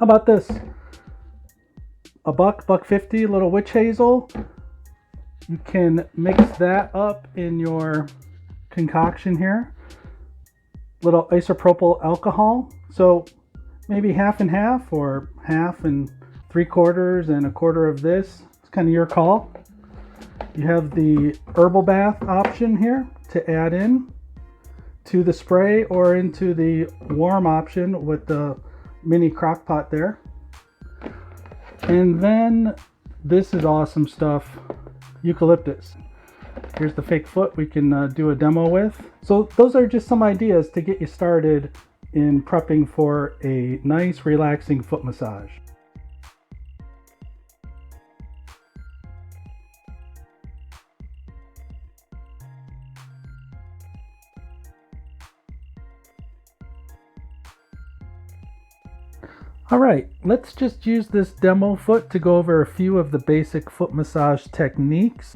How about this? A buck 50, little witch hazel. You can mix that up in your concoction here. Little isopropyl alcohol. So maybe half and half, or half and 3/4 and 1/4 of this. It's kind of your call. You have the herbal bath option here to add in to the spray, or into the warm option with the mini crock pot there. And then this is awesome stuff, eucalyptus. Here's the fake foot we can do a demo with. So those are just some ideas to get you started in prepping for a nice relaxing foot massage. All right, let's just use this demo foot to go over a few of the basic foot massage techniques.